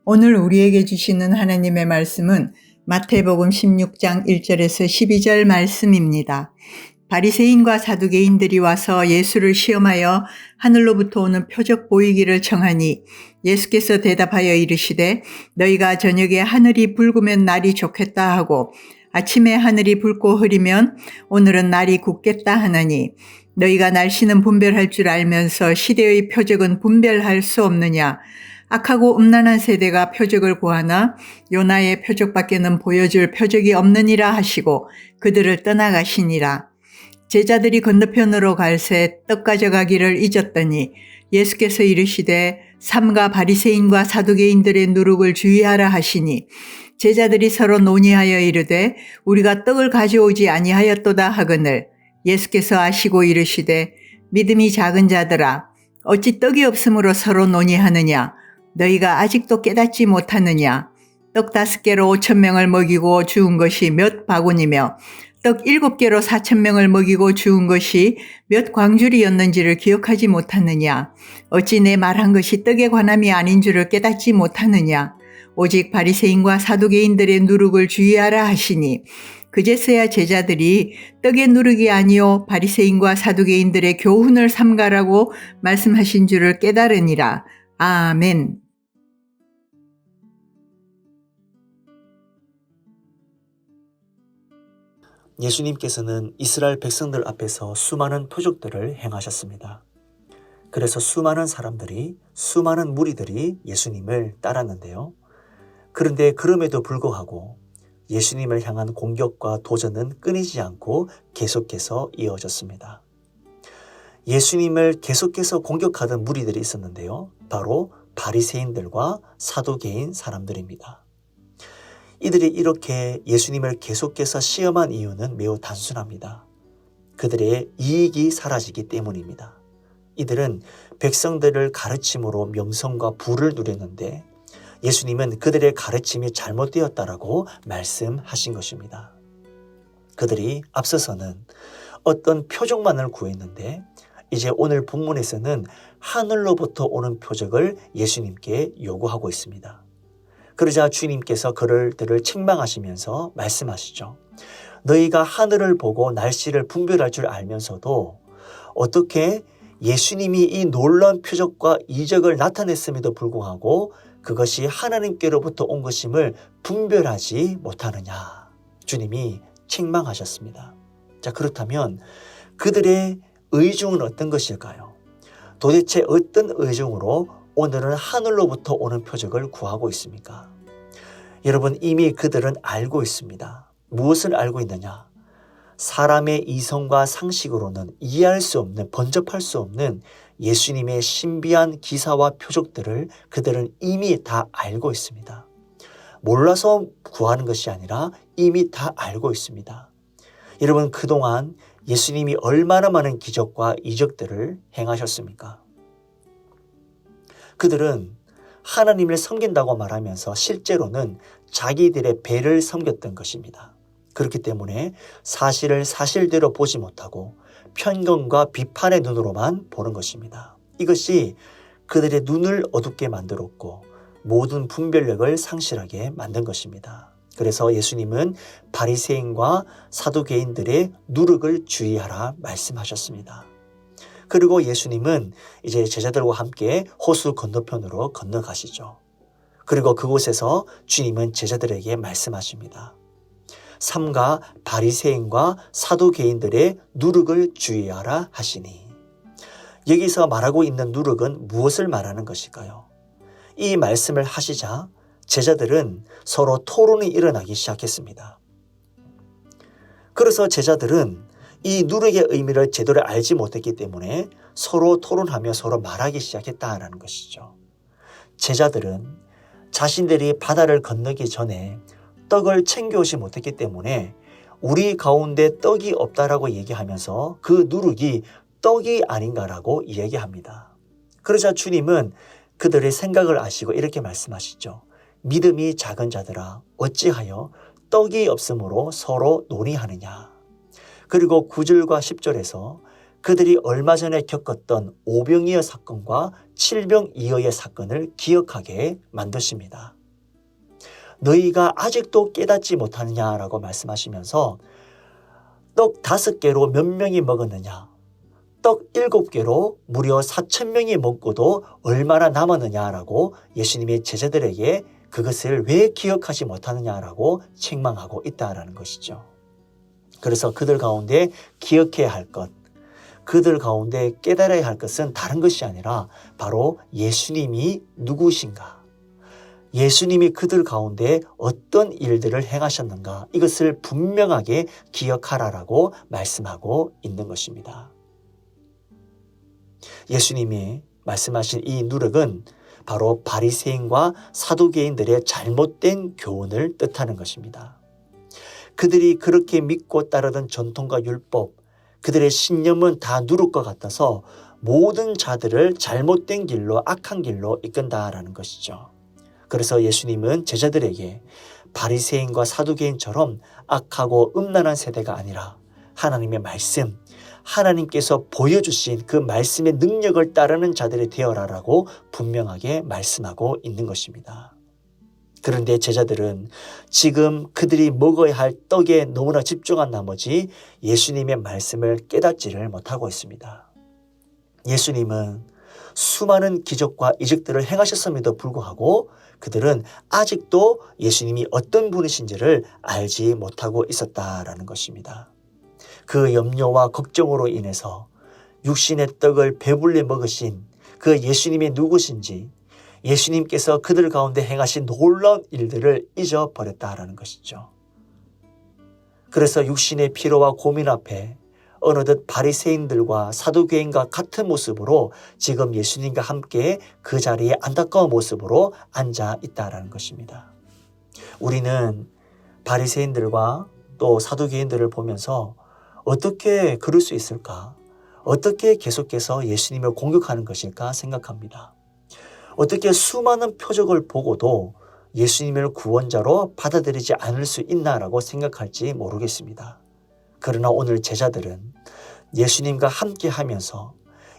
오늘 우리에게 주시는 하나님의 말씀은 마태복음 16장 1절에서 12절 말씀입니다. 바리새인과 사두개인들이 와서 예수를 시험하여 하늘로부터 오는 표적 보이기를 청하니 예수께서 대답하여 이르시되 너희가 저녁에 하늘이 붉으면 날이 좋겠다 하고 아침에 하늘이 붉고 흐리면 오늘은 날이 굳겠다 하나니 너희가 날씨는 분별할 줄 알면서 시대의 표적은 분별할 수 없느냐. 악하고 음란한 세대가 표적을 구하나 요나의 표적밖에는 보여줄 표적이 없느니라 하시고 그들을 떠나가시니라. 제자들이 건너편으로 갈새 떡 가져가기를 잊었더니 예수께서 이르시되 삼가 바리새인과 사두개인들의 누룩을 주의하라 하시니 제자들이 서로 논의하여 이르되 우리가 떡을 가져오지 아니하였도다 하거늘 예수께서 아시고 이르시되 믿음이 작은 자들아 어찌 떡이 없으므로 서로 논의하느냐. 너희가 아직도 깨닫지 못하느냐. 떡 5개로 5,000명을 먹이고 죽은 것이 몇 바구니며 떡 7개로 4,000명을 먹이고 죽은 것이 몇 광주리였는지를 기억하지 못하느냐. 어찌 내 말한 것이 떡에 관함이 아닌 줄을 깨닫지 못하느냐. 오직 바리새인과 사두개인들의 누룩을 주의하라 하시니 그제서야 제자들이 떡의 누룩이 아니요 바리새인과 사두개인들의 교훈을 삼가라고 말씀하신 줄을 깨달으니라. 아멘. 예수님께서는 이스라엘 백성들 앞에서 수많은 표적들을 행하셨습니다. 그래서 수많은 사람들이, 수많은 무리들이 예수님을 따랐는데요. 그런데 그럼에도 불구하고 예수님을 향한 공격과 도전은 끊이지 않고 계속해서 이어졌습니다. 예수님을 계속해서 공격하던 무리들이 있었는데요. 바로 바리새인들과 사두개인 사람들입니다. 이들이 이렇게 예수님을 계속해서 시험한 이유는 매우 단순합니다. 그들의 이익이 사라지기 때문입니다. 이들은 백성들을 가르침으로 명성과 부를 누렸는데 예수님은 그들의 가르침이 잘못되었다라고 말씀하신 것입니다. 그들이 앞서서는 어떤 표적만을 구했는데 이제 오늘 본문에서는 하늘로부터 오는 표적을 예수님께 요구하고 있습니다. 그러자 주님께서 그들을 책망하시면서 말씀하시죠. 너희가 하늘을 보고 날씨를 분별할 줄 알면서도 어떻게 예수님이 이 놀라운 표적과 이적을 나타냈음에도 불구하고 그것이 하나님께로부터 온 것임을 분별하지 못하느냐. 주님이 책망하셨습니다. 자, 그렇다면 그들의 의중은 어떤 것일까요? 도대체 어떤 의중으로 오늘은 하늘로부터 오는 표적을 구하고 있습니까? 여러분, 이미 그들은 알고 있습니다. 무엇을 알고 있느냐? 사람의 이성과 상식으로는 이해할 수 없는, 번접할 수 없는 예수님의 신비한 기사와 표적들을 그들은 이미 다 알고 있습니다. 몰라서 구하는 것이 아니라 이미 다 알고 있습니다. 여러분, 그동안 예수님이 얼마나 많은 기적과 이적들을 행하셨습니까? 그들은 하나님을 섬긴다고 말하면서 실제로는 자기들의 배를 섬겼던 것입니다. 그렇기 때문에 사실을 사실대로 보지 못하고 편견과 비판의 눈으로만 보는 것입니다. 이것이 그들의 눈을 어둡게 만들었고 모든 분별력을 상실하게 만든 것입니다. 그래서 예수님은 바리새인과 사두개인들의 누룩을 주의하라 말씀하셨습니다. 그리고 예수님은 이제 제자들과 함께 호수 건너편으로 건너가시죠. 그리고 그곳에서 주님은 제자들에게 말씀하십니다. 삼가 바리새인과 사두개인들의 누룩을 주의하라 하시니. 여기서 말하고 있는 누룩은 무엇을 말하는 것일까요? 이 말씀을 하시자 제자들은 서로 토론이 일어나기 시작했습니다. 그래서 제자들은 이 누룩의 의미를 제대로 알지 못했기 때문에 서로 토론하며 서로 말하기 시작했다는 것이죠. 제자들은 자신들이 바다를 건너기 전에 떡을 챙겨오지 못했기 때문에 우리 가운데 떡이 없다라고 얘기하면서 그 누룩이 떡이 아닌가라고 이야기합니다. 그러자 주님은 그들의 생각을 아시고 이렇게 말씀하시죠. 믿음이 작은 자들아 어찌하여 떡이 없으므로 서로 논의하느냐. 그리고 9절과 10절에서 그들이 얼마 전에 겪었던 오병이어 사건과 칠병이어의 사건을 기억하게 만드십니다. 너희가 아직도 깨닫지 못하느냐라고 말씀하시면서 떡 5개로 몇 명이 먹었느냐, 떡 7개로 무려 4,000명이 먹고도 얼마나 남았느냐라고 예수님이 제자들에게 그것을 왜 기억하지 못하느냐라고 책망하고 있다라는 것이죠. 그래서 그들 가운데 기억해야 할 것, 그들 가운데 깨달아야 할 것은 다른 것이 아니라 바로 예수님이 누구신가, 예수님이 그들 가운데 어떤 일들을 행하셨는가, 이것을 분명하게 기억하라라고 말씀하고 있는 것입니다. 예수님이 말씀하신 이 누룩은 바로 바리새인과 사두개인들의 잘못된 교훈을 뜻하는 것입니다. 그들이 그렇게 믿고 따르던 전통과 율법, 그들의 신념은 다 누룩과 같아서 모든 자들을 잘못된 길로, 악한 길로 이끈다라는 것이죠. 그래서 예수님은 제자들에게 바리새인과 사두개인처럼 악하고 음란한 세대가 아니라 하나님의 말씀, 하나님께서 보여주신 그 말씀의 능력을 따르는 자들이 되어라라고 분명하게 말씀하고 있는 것입니다. 그런데 제자들은 지금 그들이 먹어야 할 떡에 너무나 집중한 나머지 예수님의 말씀을 깨닫지를 못하고 있습니다. 예수님은 수많은 기적과 이적들을 행하셨음에도 불구하고 그들은 아직도 예수님이 어떤 분이신지를 알지 못하고 있었다라는 것입니다. 그 염려와 걱정으로 인해서 육신의 떡을 배불리 먹으신 그 예수님이 누구신지, 예수님께서 그들 가운데 행하신 놀라운 일들을 잊어버렸다라는 것이죠. 그래서 육신의 피로와 고민 앞에 어느덧 바리새인들과 사두개인과 같은 모습으로 지금 예수님과 함께 그 자리에 안타까운 모습으로 앉아 있다라는 것입니다. 우리는 바리새인들과 또 사두개인들을 보면서 어떻게 그럴 수 있을까? 어떻게 계속해서 예수님을 공격하는 것일까 생각합니다. 어떻게 수많은 표적을 보고도 예수님을 구원자로 받아들이지 않을 수 있나라고 생각할지 모르겠습니다. 그러나 오늘 제자들은 예수님과 함께 하면서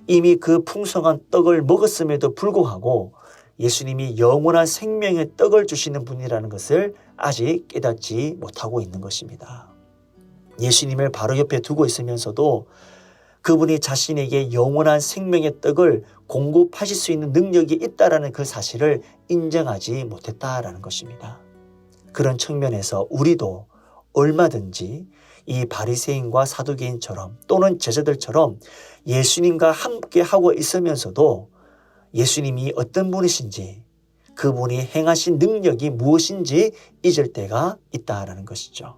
이미 그 풍성한 떡을 먹었음에도 불구하고 예수님이 영원한 생명의 떡을 주시는 분이라는 것을 아직 깨닫지 못하고 있는 것입니다. 예수님을 바로 옆에 두고 있으면서도 그분이 자신에게 영원한 생명의 떡을 공급하실 수 있는 능력이 있다라는 그 사실을 인정하지 못했다라는 것입니다. 그런 측면에서 우리도 얼마든지 이 바리새인과 사두개인처럼 또는 제자들처럼 예수님과 함께 하고 있으면서도 예수님이 어떤 분이신지, 그분이 행하신 능력이 무엇인지 잊을 때가 있다라는 것이죠.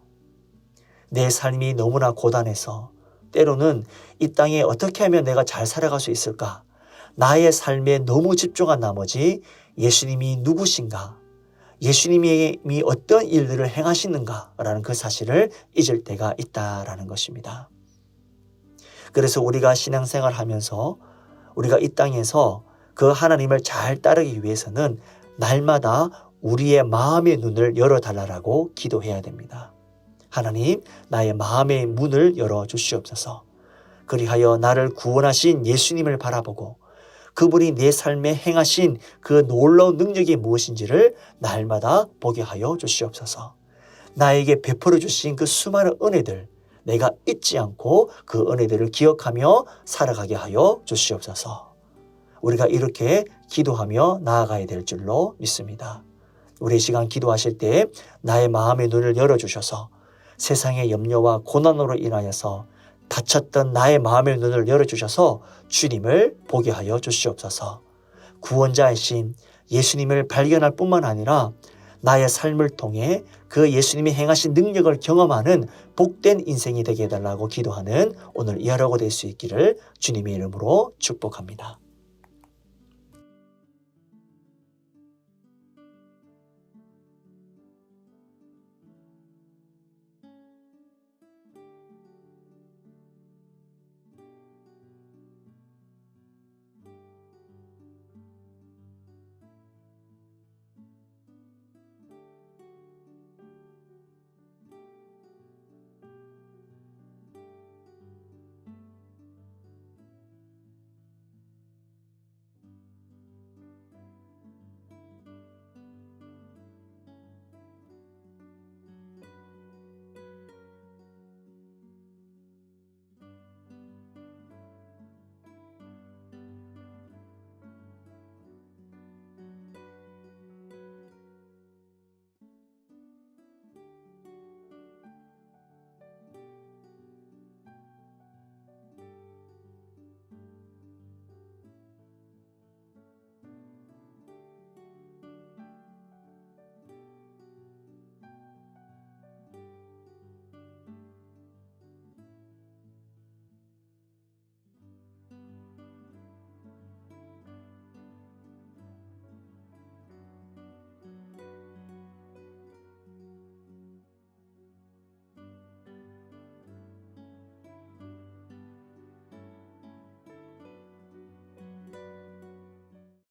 내 삶이 너무나 고단해서 때로는 이 땅에 어떻게 하면 내가 잘 살아갈 수 있을까? 나의 삶에 너무 집중한 나머지 예수님이 누구신가? 예수님이 어떤 일들을 행하시는가라는 그 사실을 잊을 때가 있다라는 것입니다. 그래서 우리가 신앙생활 하면서 우리가 이 땅에서 그 하나님을 잘 따르기 위해서는 날마다 우리의 마음의 눈을 열어달라고 기도해야 됩니다. 하나님, 나의 마음의 문을 열어주시옵소서. 그리하여 나를 구원하신 예수님을 바라보고 그분이 내 삶에 행하신 그 놀라운 능력이 무엇인지를 날마다 보게 하여 주시옵소서. 나에게 베풀어 주신 그 수많은 은혜들, 내가 잊지 않고 그 은혜들을 기억하며 살아가게 하여 주시옵소서. 우리가 이렇게 기도하며 나아가야 될 줄로 믿습니다. 우리 이 시간 기도하실 때 나의 마음의 눈을 열어주셔서 세상의 염려와 고난으로 인하여서 닫혔던 나의 마음의 눈을 열어주셔서 주님을 보게 하여 주시옵소서. 구원자이신 예수님을 발견할 뿐만 아니라 나의 삶을 통해 그 예수님이 행하신 능력을 경험하는 복된 인생이 되게 해달라고 기도하는 오늘 이 하루가 될 수 있기를 주님의 이름으로 축복합니다.